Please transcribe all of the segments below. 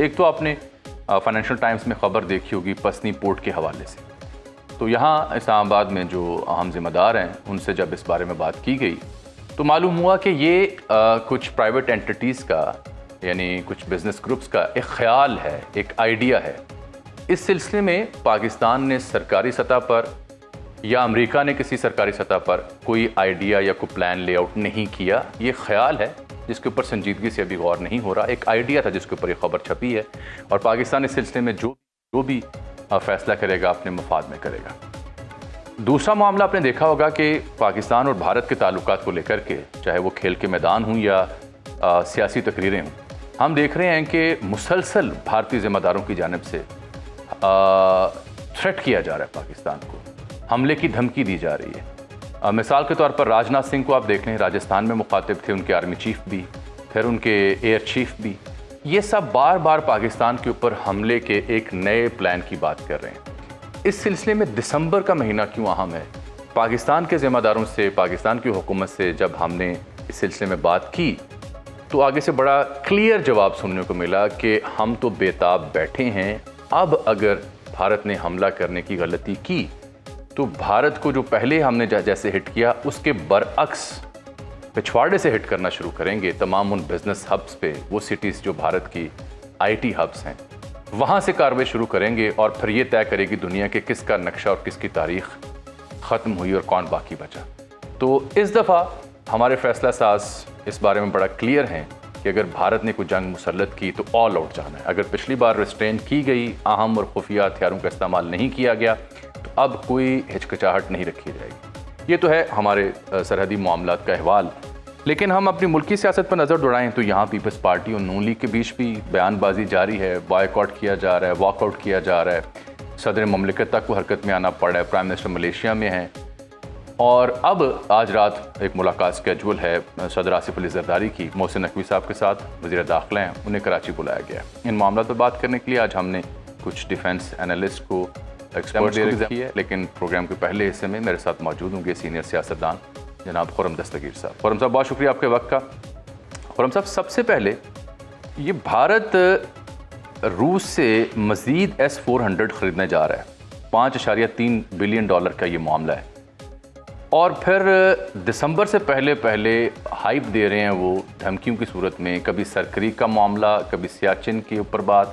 ایک تو آپ نے فائنینشیل ٹائمز میں خبر دیکھی ہوگی پسنی پورٹ کے حوالے سے. تو یہاں اسلام آباد میں جو اہم ذمہ دار ہیں ان سے جب اس بارے میں بات کی گئی تو معلوم ہوا کہ یہ کچھ پرائیویٹ اینٹیٹیز کا یعنی کچھ بزنس گروپس کا ایک خیال ہے, ایک آئیڈیا ہے. اس سلسلے میں پاکستان نے سرکاری سطح پر یا امریکہ نے کسی سرکاری سطح پر کوئی آئیڈیا یا کوئی پلان لے آؤٹ نہیں کیا. یہ خیال ہے جس کے اوپر سنجیدگی سے ابھی غور نہیں ہو رہا. ایک آئیڈیا تھا جس کے اوپر یہ خبر چھپی ہے اور پاکستان اس سلسلے میں جو بھی فیصلہ کرے گا اپنے مفاد میں کرے گا. دوسرا معاملہ آپ نے دیکھا ہوگا کہ پاکستان اور بھارت کے تعلقات کو لے کر کے چاہے وہ کھیل کے میدان ہوں یا سیاسی تقریریں ہوں, ہم دیکھ رہے ہیں کہ مسلسل بھارتی ذمہ داروں کی جانب سے تھریٹ کیا جا رہا ہے پاکستان کو, حملے کی دھمکی دی جا رہی ہے. مثال کے طور پر راجناتھ سنگھ کو آپ دیکھ لیں, راجستھان میں مخاطب تھے, ان کے آرمی چیف بھی, پھر ان کے ایئر چیف بھی. یہ سب بار بار پاکستان کے اوپر حملے کے ایک نئے پلان کی بات کر رہے ہیں. اس سلسلے میں دسمبر کا مہینہ کیوں اہم ہے؟ پاکستان کے ذمہ داروں سے, پاکستان کی حکومت سے جب ہم نے اس سلسلے میں بات کی تو آگے سے بڑا کلیئر جواب سننے کو ملا کہ ہم تو بےتاب بیٹھے ہیں. اب اگر بھارت نے حملہ کرنے کی غلطی کی تو بھارت کو جو پہلے ہم نے جیسے ہٹ کیا اس کے برعکس پچھواڑے سے ہٹ کرنا شروع کریں گے. تمام ان بزنس ہبس پہ, وہ سٹیز جو بھارت کی آئی ٹی ہبس ہیں, وہاں سے کارروائی شروع کریں گے اور پھر یہ طے کرے گی دنیا کے کس کا نقشہ اور کس کی تاریخ ختم ہوئی اور کون باقی بچا. تو اس دفعہ ہمارے فیصلہ ساز اس بارے میں بڑا کلیئر ہیں کہ اگر بھارت نے کوئی جنگ مسلط کی تو آل آؤٹ جانا ہے. اگر پچھلی بار ریسٹرین کی گئی, اہم اور خفیہ ہتھیاروں کا استعمال نہیں کیا گیا, تو اب کوئی ہچکچاہٹ نہیں رکھی جائے گی. یہ تو ہے ہمارے سرحدی معاملات کا احوال. لیکن ہم اپنی ملکی سیاست پر نظر دوڑائیں تو یہاں پیپلز پارٹی اور نون لیگ کے بیچ بھی بیان بازی جاری ہے. بائیکاٹ کیا جا رہا ہے, واک آؤٹ کیا جا رہا ہے, صدر مملکت تک کو حرکت میں آنا پڑ رہا ہے, پرائم منسٹر ملیشیا میں ہیں. اور اب آج رات ایک ملاقات سکیجول ہے صدر آصف علی زرداری کی محسن نقوی صاحب کے ساتھ, وزیر داخلہ ہیں, انہیں کراچی بلایا گیا ہے. ان معاملات پر بات کرنے کے لیے آج ہم نے کچھ ڈیفنس انالسٹ کو ایکسپرٹ دے رکھی ہے. لیکن پروگرام کے پہلے حصے میں میرے ساتھ موجود ہوں گے سینئر سیاستدان جناب خرم دستگیر صاحب. خرم صاحب بہت شکریہ آپ کے وقت کا. خرم صاحب, سب سے پہلے یہ بھارت روس سے مزید S-400 خریدنے جا رہا ہے, $5.3 بلین کا یہ معاملہ ہے, اور پھر دسمبر سے پہلے ہائپ دے رہے ہیں وہ دھمکیوں کی صورت میں. کبھی سرکریک کا معاملہ, کبھی سیاچن کے اوپر بات,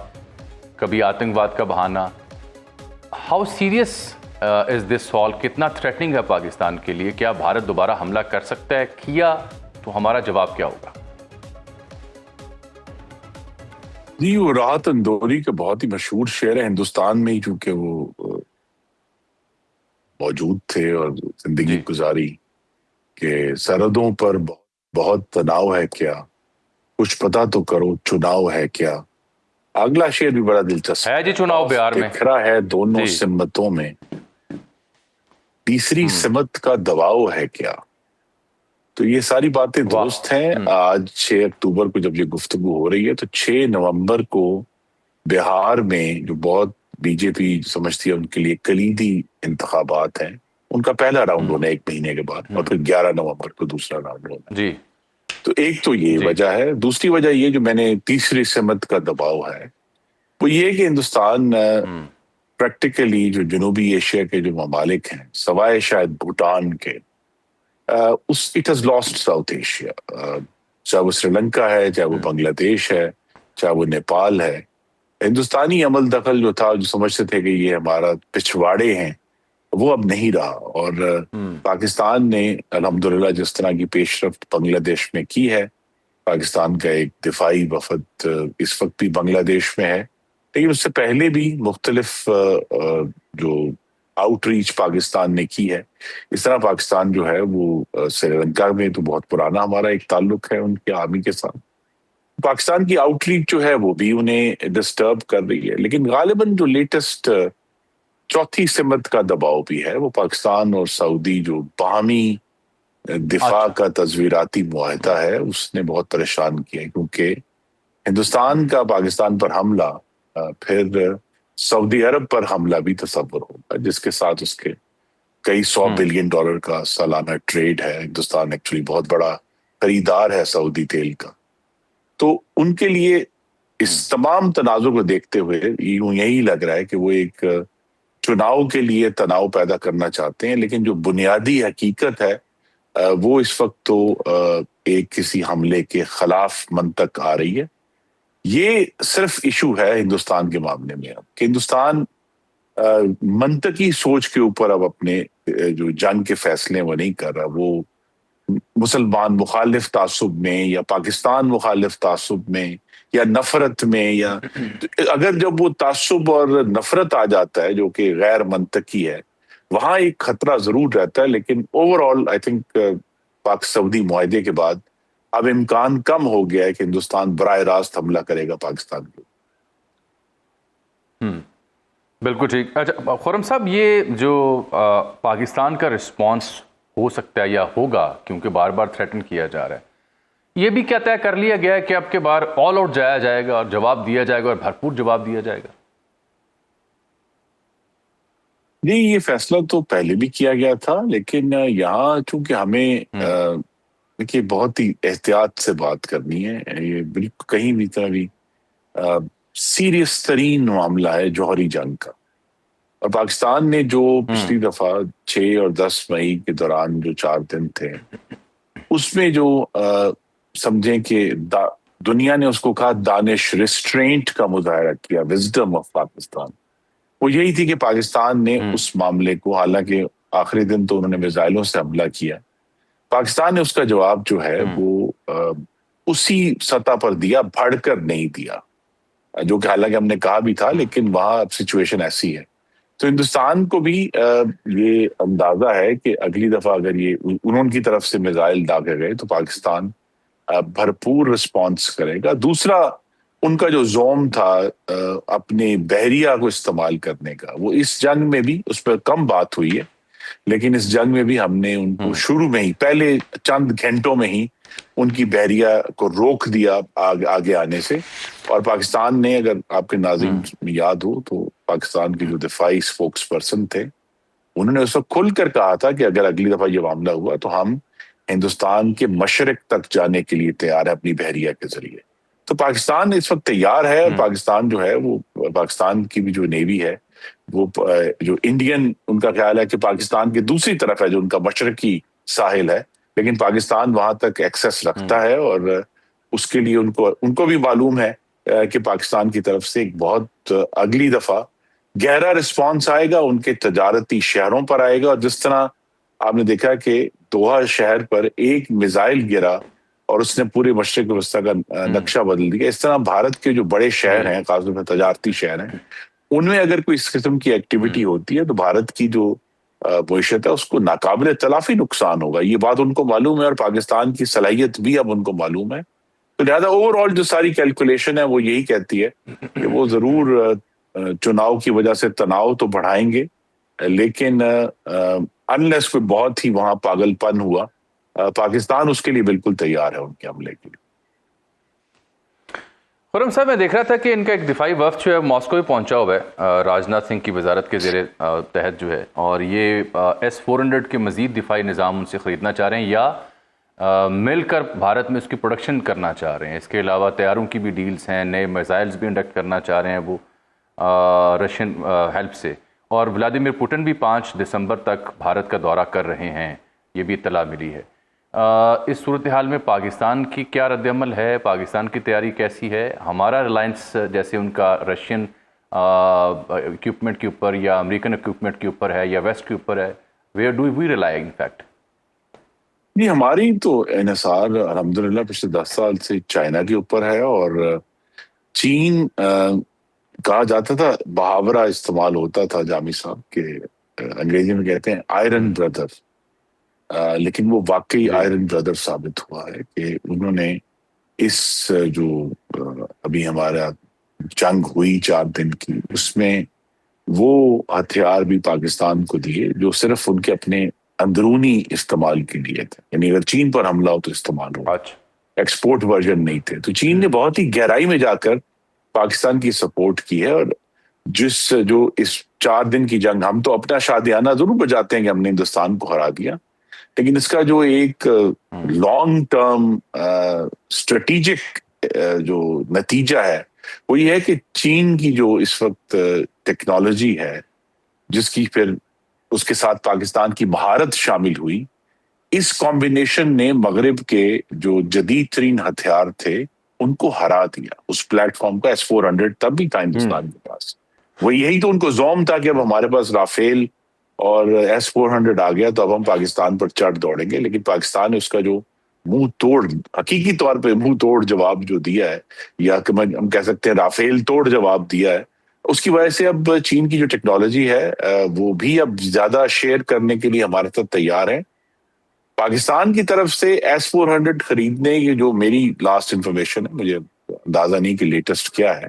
کبھی آتنکواد کا بہانہ. ہاؤ سیریس از دس سال؟ کتنا تھریٹنگ ہے پاکستان کے لیے؟ کیا بھارت دوبارہ حملہ کر سکتا ہے؟ کیا تو ہمارا جواب کیا ہوگا؟ جی, وہ راحت اندوری کا بہت ہی مشہور شعر ہے ہندوستان میں ہی, چونکہ وہ موجود تھے اور زندگی گزاری, کہ سرحدوں پر بہت تناؤ ہے کیا, کچھ پتا تو کرو چناؤ ہے کیا. اگلا شعر بھی بڑا دلچسپ ہے جی, چناؤ بہار میں بکھرا ہے دونوں سمتوں میں, تیسری سمت کا دباؤ ہے کیا. تو یہ ساری باتیں درست ہیں. آج 6 اکتوبر کو جب یہ گفتگو ہو رہی ہے تو 6 نومبر کو بہار میں جو بہت بی جے پی سمجھتی ہے ان کے لیے کلیدی انتخابات ہیں, ان کا پہلا راؤنڈ ہونا ہے 1 مہینے کے بعد, اور پھر 11 نومبر کو دوسرا راؤنڈ ہونا ہے. جی, تو ایک تو یہ وجہ ہے. دوسری وجہ یہ جو میں نے تیسری سمت کا دباؤ ہے, وہ یہ کہ ہندوستان پریکٹیکلی جو جنوبی ایشیا کے جو ممالک ہیں سوائے شاید بھوٹان کے, it has lost south Asia. چاہے وہ سری لنکا ہے, چاہے وہ بنگلہ دیش ہے, چاہے وہ نیپال ہے. ہندوستانی عمل دخل جو تھا, جو سمجھتے تھے کہ یہ ہمارا پچھواڑے ہیں, وہ اب نہیں رہا. اور پاکستان نے الحمدللہ جس طرح کی پیش رفت بنگلہ دیش میں کی ہے, پاکستان کا ایک دفاعی وفد اس وقت بھی بنگلہ دیش میں ہے, لیکن اس سے پہلے بھی مختلف جو آؤٹ ریچ پاکستان نے کی ہے. اس طرح پاکستان جو ہے وہ سری لنکا میں تو بہت پرانا ہمارا ایک تعلق ہے ان کے آرمی کے ساتھ. پاکستان کی آؤٹ ریچ جو ہے وہ بھی انہیں ڈسٹرب کر رہی ہے. لیکن غالباً جو لیٹسٹ چوتھی سمت کا دباؤ بھی ہے, وہ پاکستان اور سعودی جو باہمی دفاع کا تصویراتی معاہدہ ہے, اس نے بہت پریشان کیا, کیونکہ ہندوستان کا پاکستان پر حملہ پھر سعودی عرب پر حملہ بھی تصور ہوگا, جس کے ساتھ اس کے کئی $100 بلین کا سالانہ ٹریڈ ہے. ہندوستان ایکچولی بہت بڑا خریدار ہے سعودی تیل کا. تو ان کے لیے اس تمام تناظر کو دیکھتے ہوئے یوں یہی لگ رہا ہے کہ وہ ایک چناؤ کے لیے تناؤ پیدا کرنا چاہتے ہیں، لیکن جو بنیادی حقیقت ہے وہ اس وقت تو ایک کسی حملے کے خلاف منطق آ رہی ہے. یہ صرف ایشو ہے ہندوستان کے معاملے میں اب کہ ہندوستان منطقی سوچ کے اوپر اب اپنے جو جنگ کے فیصلے وہ نہیں کر رہا. وہ مسلمان مخالف تعصب میں یا پاکستان مخالف تعصب میں یا نفرت میں، یا اگر جب وہ تعصب اور نفرت آ جاتا ہے جو کہ غیر منطقی ہے، وہاں ایک خطرہ ضرور رہتا ہے. لیکن اوور آل آئی تھنک پاک سعودی معاہدے کے بعد اب امکان کم ہو گیا ہے کہ ہندوستان براہ راست حملہ کرے گا پاکستان کو. بالکل ٹھیک. اچھا خرم صاحب، یہ جو پاکستان کا رسپانس ہو سکتا ہے یا ہوگا، کیونکہ بار بار تھریٹن کیا جا رہا ہے، یہ بھی کیا طے کر لیا گیا ہے کہ اب کے بار آل آؤٹ جایا جائے گا اور جواب دیا جائے گا اور بھرپور جواب دیا جائے گا؟ نہیں، یہ فیصلہ تو پہلے بھی کیا گیا تھا، لیکن یہاں چونکہ ہمیں دیکھیے بہت ہی احتیاط سے بات کرنی ہے. یہ بالکل کہیں بھی طرح بھی سیریس ترین معاملہ ہے جوہری جنگ کا. اور پاکستان نے جو پچھلی دفعہ 6 اور 10 مئی کے دوران جو 4 دن تھے، اس میں جو سمجھیں کہ دنیا نے اس کو کہا دانش، ریسٹرینٹ کا مظاہرہ کیا، وزڈم آف پاکستان، وہ یہی تھی کہ پاکستان نے اس معاملے کو، حالانکہ آخری دن تو انہوں نے میزائلوں سے حملہ کیا، پاکستان نے اس کا جواب جو ہے وہ اسی سطح پر دیا، بڑھ کر نہیں دیا، جو کہ حالانکہ ہم نے کہا بھی تھا، لیکن وہاں سچویشن ایسی ہے. تو ہندوستان کو بھی یہ اندازہ ہے کہ اگلی دفعہ اگر یہ انہوں کی طرف سے میزائل داغے گئے تو پاکستان بھرپور رسپانس کرے گا. دوسرا، ان کا جو زوم تھا اپنے بحریہ کو استعمال کرنے کا، وہ اس جنگ میں بھی اس پر کم بات ہوئی ہے، لیکن اس جنگ میں بھی ہم نے ان کو شروع میں ہی پہلے چند گھنٹوں میں ہی ان کی بحریہ کو روک دیا آگے آنے سے. اور پاکستان نے، اگر آپ کے ناظرین میں یاد ہو تو پاکستان کے جو دفاعی اسپوکس پرسن تھے، انہوں نے اس وقت کھل کر کہا تھا کہ اگر اگلی دفعہ یہ معاملہ ہوا تو ہم ہندوستان کے مشرق تک جانے کے لیے تیار ہے اپنی بحریہ کے ذریعے. تو پاکستان اس وقت تیار ہے، اور پاکستان جو ہے وہ، پاکستان کی بھی جو نیوی ہے وہ، جو انڈین، ان کا خیال ہے کہ پاکستان کی دوسری طرف ہے جو ان کا مشرقی ساحل ہے، لیکن پاکستان وہاں تک ایکسس رکھتا ہے، اور اس کے لیے ان کو بھی معلوم ہے کہ پاکستان کی طرف سے ایک بہت اگلی دفعہ گہرا رسپانس آئے گا، ان کے تجارتی شہروں پر آئے گا. اور جس طرح آپ نے دیکھا کہ دوحہ شہر پر ایک میزائل گرا اور اس نے پورے مشرق وسطیٰ کا نقشہ بدل دیا، اس طرح بھارت کے جو بڑے شہر ہیں، خاص طور پر تجارتی شہر ہیں، ان میں اگر کوئی اس قسم کی ایکٹیویٹی ہوتی ہے تو بھارت کی جو معیشت ہے اس کو ناقابل تلافی نقصان ہوگا. یہ بات ان کو معلوم ہے، اور پاکستان کی صلاحیت بھی اب ان کو معلوم ہے. تو لہٰذا اوور آل جو ساری کیلکولیشن ہے وہ یہی کہتی ہے کہ وہ ضرور چناؤ کی وجہ سے تناؤ تو بڑھائیں گے، لیکن انلیس کوئی بہت ہی وہاں پاگل پن ہوا، پاکستان اس کے لیے بالکل تیار ہے ان کے حملے کے لیے. خرم صاحب، میں دیکھ رہا تھا کہ ان کا ایک دفاعی وفد جو ہے ماسکو میں پہنچا ہوا ہے راجناتھ سنگھ کی وزارت کے زیر تحت جو ہے، اور یہ S-400 کے مزید دفاعی نظام ان سے خریدنا چاہ رہے ہیں یا مل کر بھارت میں اس کی پروڈکشن کرنا چاہ رہے ہیں. اس کے علاوہ طیاروں کی بھی ڈیلز ہیں، نئے میزائلز بھی انڈکٹ کرنا چاہ رہے ہیں وہ رشین ہیلپ سے. اور ولادیمیر پوٹن بھی 5 دسمبر تک بھارت کا دورہ کر رہے ہیں، یہ بھی اطلاع ملی ہے. اس صورتحال میں پاکستان کی کیا رد عمل ہے؟ پاکستان کی تیاری کیسی ہے؟ ہمارا ریلائنس جیسے ان کا رشین اکوپمنٹ کے اوپر یا امریکن اکوپمنٹ کے اوپر ہے یا ویسٹ کے اوپر ہے، where do we rely in fact? نہیں، ہماری تو انحصار الحمدللہ پچھلے 10 سال سے چائنا کے اوپر ہے. اور چین، کہا جاتا تھا، محاورہ استعمال ہوتا تھا جامی صاحب کے، انگریزی میں کہتے ہیں آئرن بردر، لیکن وہ واقعی آئرن بردر ثابت ہوا ہے کہ انہوں نے اس جو ابھی ہمارا جنگ ہوئی 4 دن کی، اس میں وہ ہتھیار بھی پاکستان کو دیے جو صرف ان کے اپنے اندرونی استعمال کے لیے تھے. یعنی اگر چین پر حملہ ہو تو استعمال ہو، ایکسپورٹ ورژن نہیں تھے. تو چین نے بہت ہی گہرائی میں جا کر پاکستان کی سپورٹ کی ہے. اور جو اس 4 دن کی جنگ، ہم تو اپنا شادیانہ ضرور بجاتے ہیں کہ ہم نے ہندوستان کو ہرا دیا، لیکن اس کا جو ایک لانگ ٹرم اسٹریٹجک جو نتیجہ ہے وہ یہ ہے کہ چین کی جو اس وقت ٹیکنالوجی ہے، جس کی پھر اس کے ساتھ پاکستان کی مہارت شامل ہوئی، اس کمبینیشن نے مغرب کے جو جدید ترین ہتھیار تھے ان کو ہرا دیا. اس پلیٹ فارم کا S-400 تب بھی تھا ہندوستان کے پاس. وہ یہی تو ان کو زوم تھا کہ اب ہمارے پاس رافیل اور S-400 آ گیا تو اب ہم پاکستان پر چڑھ دوڑیں گے. لیکن پاکستان نے اس کا جو منہ توڑ، حقیقی طور پہ منہ توڑ جواب جو دیا ہے، یا کہ ہم کہہ سکتے ہیں رافیل توڑ جواب دیا ہے، اس کی وجہ سے اب چین کی جو ٹیکنالوجی ہے وہ بھی اب زیادہ شیئر کرنے کے لیے ہمارے ساتھ تیار ہے. پاکستان کی طرف سے S-400 خریدنے کی جو میری لاسٹ انفارمیشن ہے، مجھے اندازہ نہیں کہ لیٹسٹ کیا ہے،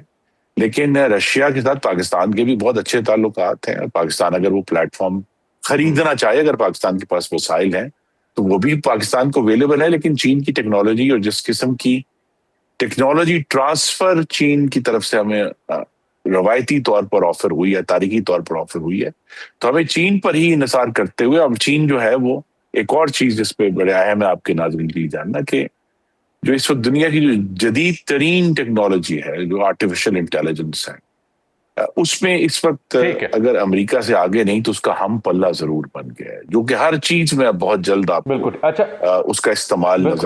لیکن رشیا کے ساتھ پاکستان کے بھی بہت اچھے تعلقات ہیں. پاکستان اگر وہ پلیٹ فارم خریدنا چاہے، اگر پاکستان کے پاس وسائل ہیں تو وہ بھی پاکستان کو اویلیبل ہے. لیکن چین کی ٹیکنالوجی اور جس قسم کی ٹیکنالوجی ٹرانسفر چین کی طرف سے ہمیں روایتی طور پر آفر ہوئی ہے، تاریخی طور پر آفر ہوئی ہے، تو ہمیں چین پر ہی انحصار کرتے ہوئے اب چین جو ہے وہ ایک اور چیز جس پہ بڑے اہم ہے آپ کے ناظرین کے لیے جاننا، کہ جو اس وقت دنیا کی جو جدید ترین ٹیکنالوجی ہے، جو آرٹیفیشل انٹیلیجنس ہے، اس میں اس وقت اگر امریکہ سے آگے نہیں تو اس کا ہم پلہ ضرور بن گیا ہے، جو کہ ہر چیز میں اب بہت جلد آپ کو اس کا استعمال نظر